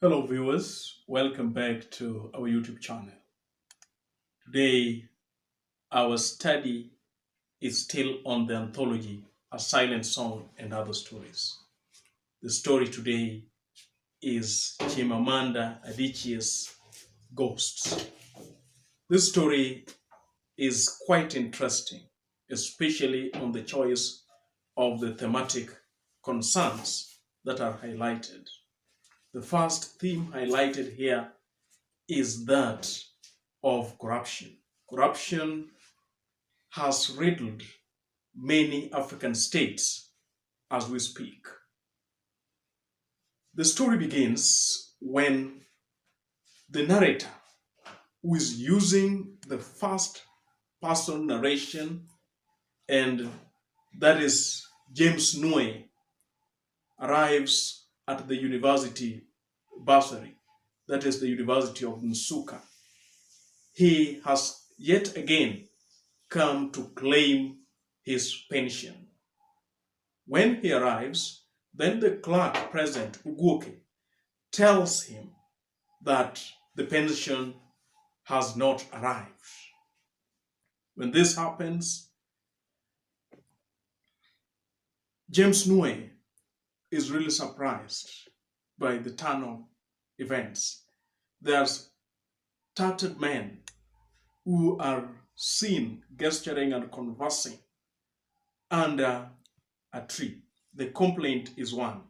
Hello viewers, welcome back to our YouTube channel. Today our study is still on the anthology ASilentSong and Other Stories. The story today is Chimamanda Adichie's Ghosts. This story is quite interesting, especially on the choice of the thematic concerns that are highlighted. The first theme highlighted here is that of corruption. Corruption has riddled many African states as we speak. The story begins when the narrator, who is using the first person narration, and that is James Noe, arrives at the university bursary, that is the University of Nsukka. He has yet again come to claim his pension. When he arrives, then the clerk present, Ugoke, tells him that the pension has not arrived. When this happens, James Noe is really surprised by the turn of events. There's tattered men who are seen gesturing and conversing under a tree. The complaint is one: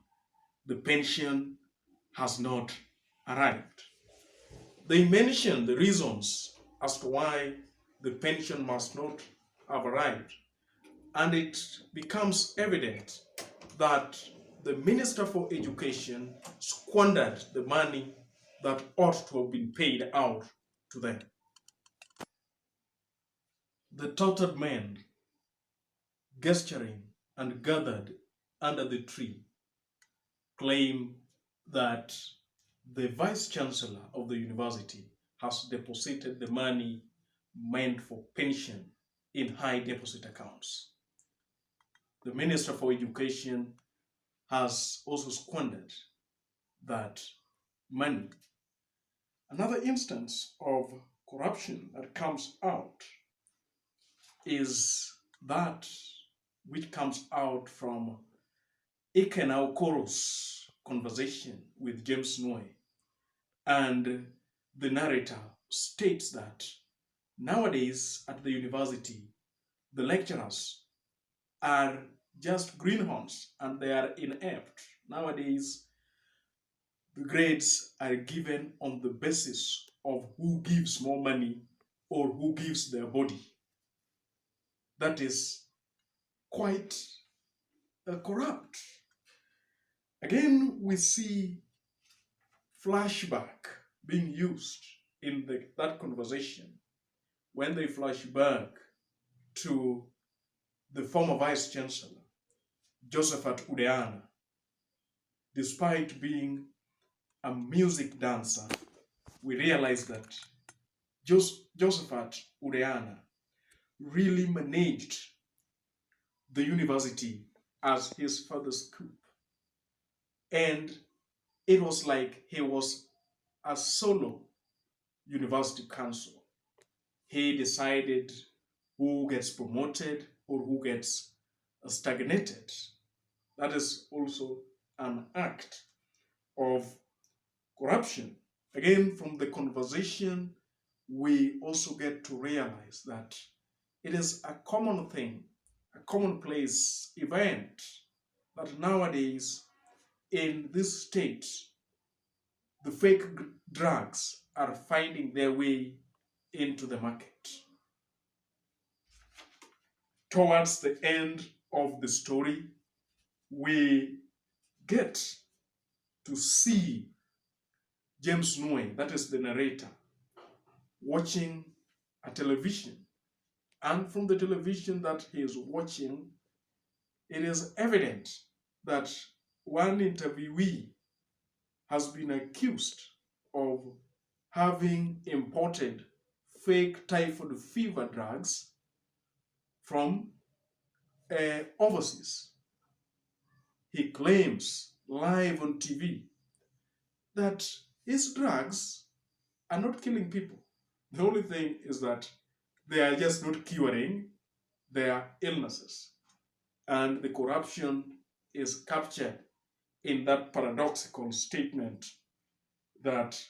the pension has not arrived. They mention the reasons as to why the pension must not have arrived, and it becomes evident that the Minister for Education squandered the money that ought to have been paid out to them. The tattered men, gesturing and gathered under the tree, claim that the Vice Chancellor of the university has deposited the money meant for pension in high deposit accounts. The Minister for Education has also squandered that money. Another instance of corruption that comes out is that which comes out from Ekena Okoro's conversation with James Noe. And the narrator states that nowadays at the university, the lecturers are just greenhorns and they are inept. Nowadays, the grades are given on the basis of who gives more money or who gives their body. That is quite corrupt. Again, we see flashback being used in that conversation when they flash back to the former Vice Chancellor, Josephat Udeana. Despite being a music dancer, we realize that Josephat Udeana really managed the university as his father's coup. And it was like he was a solo university council. He decided who gets promoted or who gets stagnated. That is also an act of corruption. Again, from the conversation, we also get to realize that it is a common thing, a commonplace event, that nowadays in this state, the fake drugs are finding their way into the market. Towards the end of the story, we get to see James Noe, that is the narrator, watching a television. And from the television that he is watching, it is evident that one interviewee has been accused of having imported fake typhoid fever drugs from overseas. He claims live on TV that his drugs are not killing people. The only thing is that they are just not curing their illnesses. And the corruption is captured in that paradoxical statement that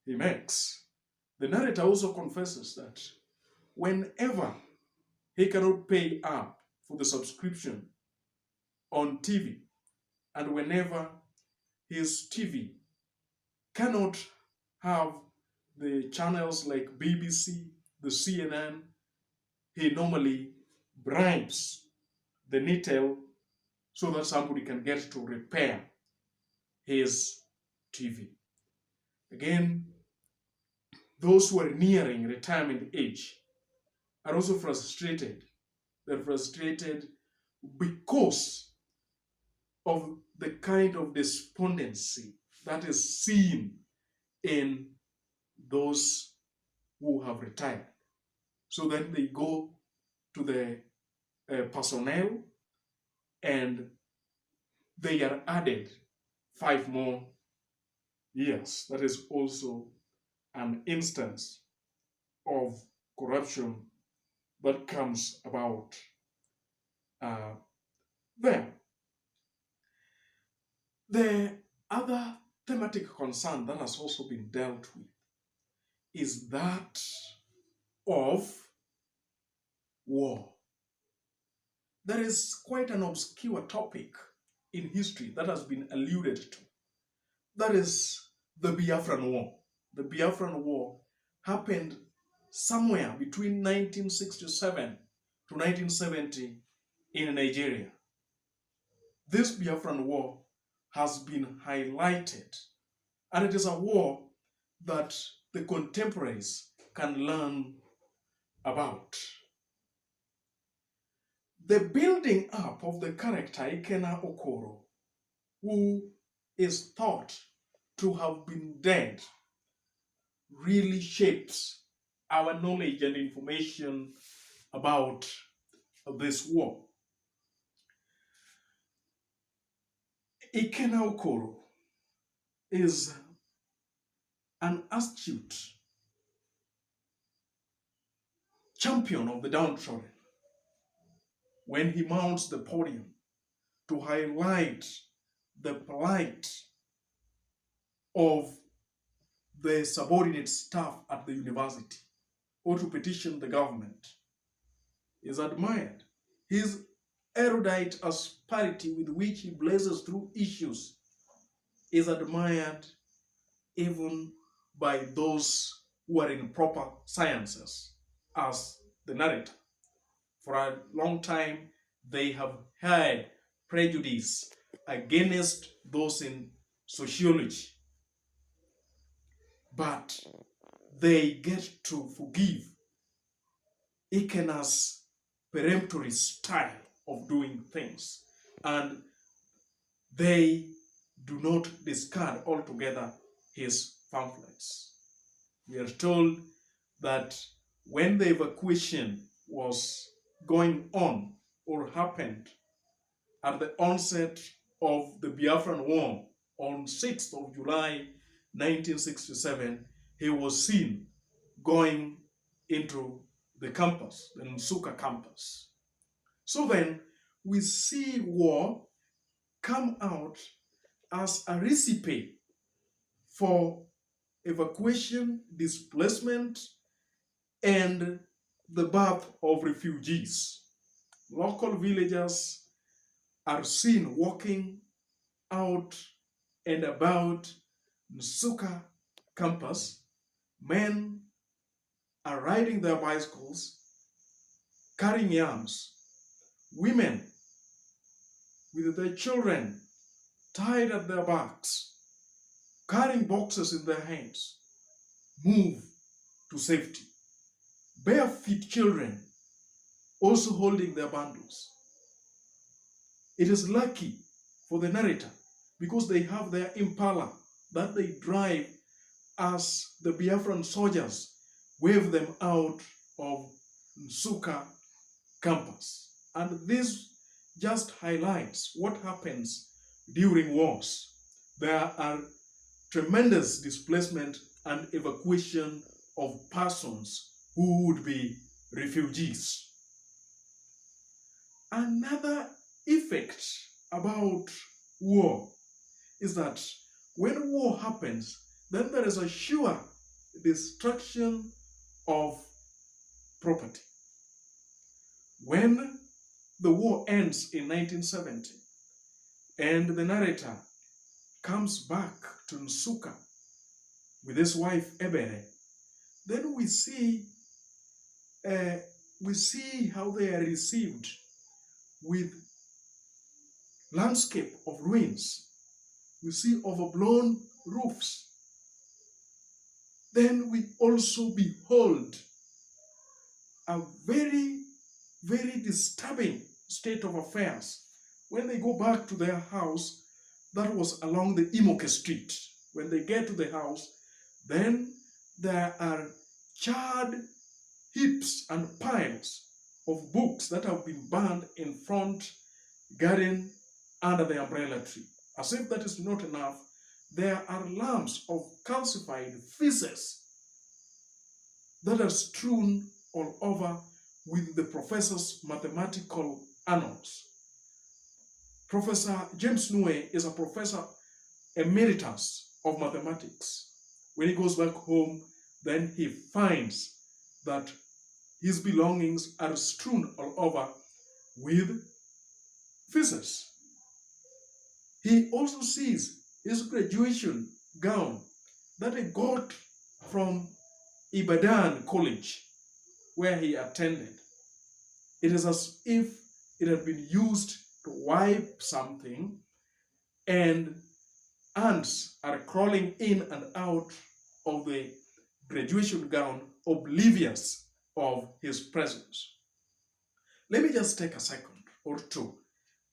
he makes. The narrator also confesses that whenever he cannot pay up for the subscription on TV, and whenever his TV cannot have the channels like BBC, the CNN, he normally bribes the Nitel so that somebody can get to repair his TV. Again, those who are nearing retirement age are also frustrated. They're frustrated because of the kind of despondency that is seen in those who have retired. So then they go to the personnel and they are added 5 more years. That is also an instance of corruption that comes about there. The other thematic concern that has also been dealt with is that of war. There is quite an obscure topic in history that has been alluded to. That is the Biafran War. The Biafran War happened somewhere between 1967 to 1970 in Nigeria. This Biafran War has been highlighted, and it is a war that the contemporaries can learn about. The building up of the character Ikena Okoro, who is thought to have been dead, really shapes our knowledge and information about this war. Ikena Okoro is an astute champion of the downtrodden. When he mounts the podium to highlight the plight of the subordinate staff at the university or to petition the government, is admired. His erudite asperity with which he blazes through issues is admired even by those who are in proper sciences, as the narrator. For a long time, they have had prejudice against those in sociology, but they get to forgive Ikena's peremptory style of doing things, and they do not discard altogether his pamphlets. We are told that when the evacuation was going on or happened at the onset of the Biafran War on 6th of July 1967, he was seen going into the campus, the Nsukka campus. So then we see war come out as a recipe for evacuation, displacement, and the birth of refugees. Local villagers are seen walking out and about Nsukka campus. Men are riding their bicycles, carrying yams. Women with their children tied at their backs, carrying boxes in their hands, move to safety. Barefoot children also holding their bundles. It is lucky for the narrator because they have their impala that they drive as the Biafran soldiers wave them out of Nsukka campus. And this just highlights what happens during wars. There are tremendous displacement and evacuation of persons who would be refugees. Another effect about war is that when war happens, then there is a sure destruction of property. When the war ends in 1970 and the narrator comes back to Nsukka with his wife Ebere, then we see how they are received with landscape of ruins. We see overblown roofs. Then we also behold a very, very disturbing state of affairs when they go back to their house that was along the Imoke Street. When they get to the house, then there are charred heaps and piles of books that have been burned in front garden under the umbrella tree. As if that is not enough, there are lumps of calcified feces that are strewn all over with the professor's mathematical annals. Professor James Nue is a professor emeritus of mathematics. When he goes back home, then he finds that his belongings are strewn all over with feces. He also sees his graduation gown that he got from Ibadan College, where he attended. It is as if it had been used to wipe something, and ants are crawling in and out of the graduation gown, oblivious of his presence. Let me just take a second or two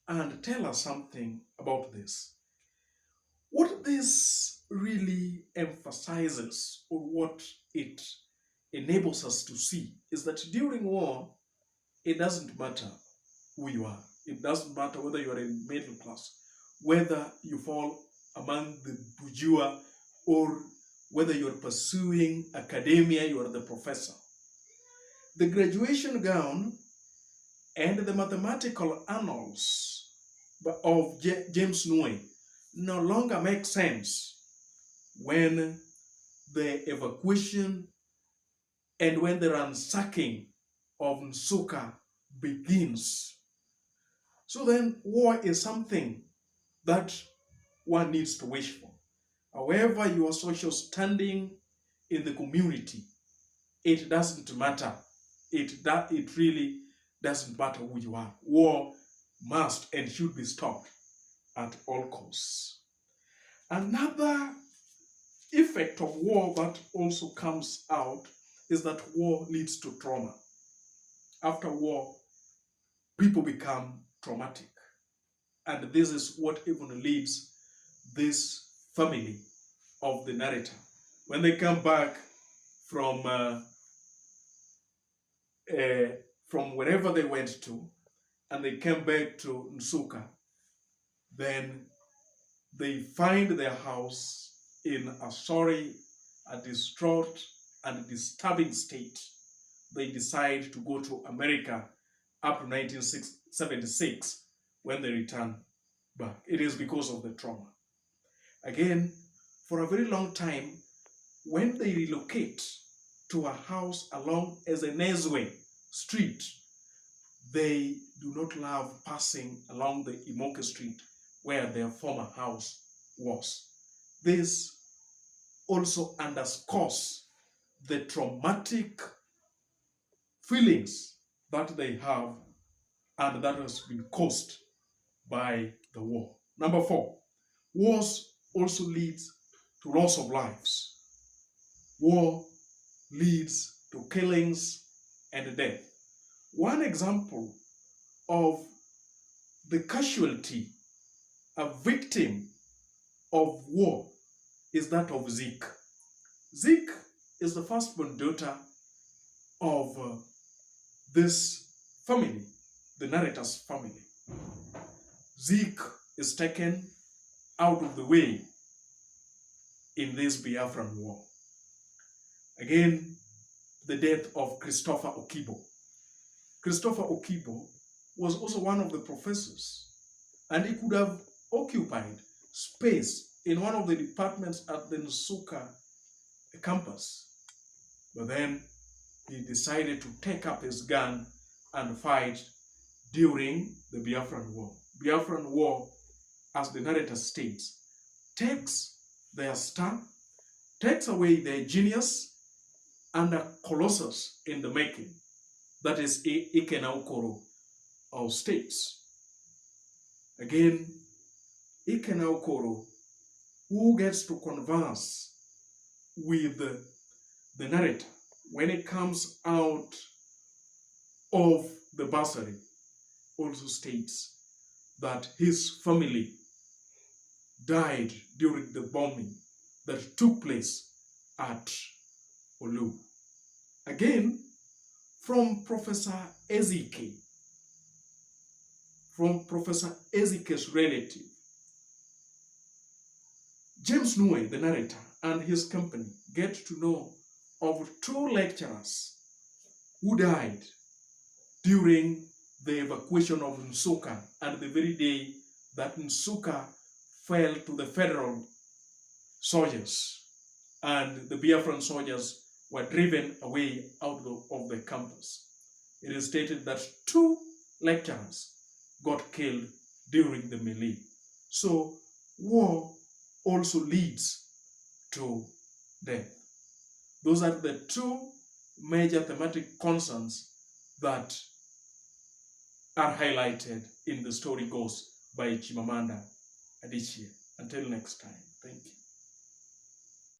and tell us something about this. What this really emphasizes, or what it enables us to see, is that during war, it doesn't matter who you are. It doesn't matter whether you are in middle class, whether you fall among the bourgeois, or whether you're pursuing academia, you are the professor. The graduation gown and the mathematical annals of James Nue no longer make sense when the evacuation and when the ransacking of Nsukka begins. So then war is something that one needs to wish for. However, your social standing in the community, it doesn't matter. It really doesn't matter who you are. War must and should be stopped at all costs. Another effect of war that also comes out is that war leads to trauma. After war, people become traumatic. And this is what even leads this family of the narrator. When they come back from wherever they went to, and they came back to Nsukka, then they find their house in a sorry, a distraught, and disturbing state. They decide to go to America up to 1976 when they return back. It is because of the trauma. Again, for a very long time, when they relocate to a house along Ezenezwe Street, they do not love passing along the Imoke Street where their former house was. This also underscores the traumatic feelings that they have and that has been caused by the war. Number 4, wars also leads to loss of lives. War leads to killings and death. One example of the casualty, a victim of war, is that of Zeke. Zeke is the firstborn daughter of this family, the narrator's family. Zeke is taken out of the way in this Biafran war. Again, the death of Christopher Okibo. Christopher Okibo was also one of the professors, and he could have occupied space in one of the departments at the Nsukka campus. But then he decided to take up his gun and fight during the Biafran War. Biafran War, as the narrator states, takes their star, takes away their genius, and a colossus in the making. That is Ikenaukoro, our states. Again, Ikenaukoro, who gets to converse with the narrator when it comes out of the bursary, also states that his family died during the bombing that took place at Olu. Again, from Professor Ezike, Ezike's relative, James Nue, the narrator, and his company get to know of 2 lecturers who died during the evacuation of Nsukka, and the very day that Nsukka fell to the federal soldiers, and the Biafran soldiers were driven away out of the campus. It is stated that 2 lecturers got killed during the melee. So war also leads to death. Those are the 2 major thematic concerns that are highlighted in The Story Goes by Chimamanda Adichie. Until next time, thank you.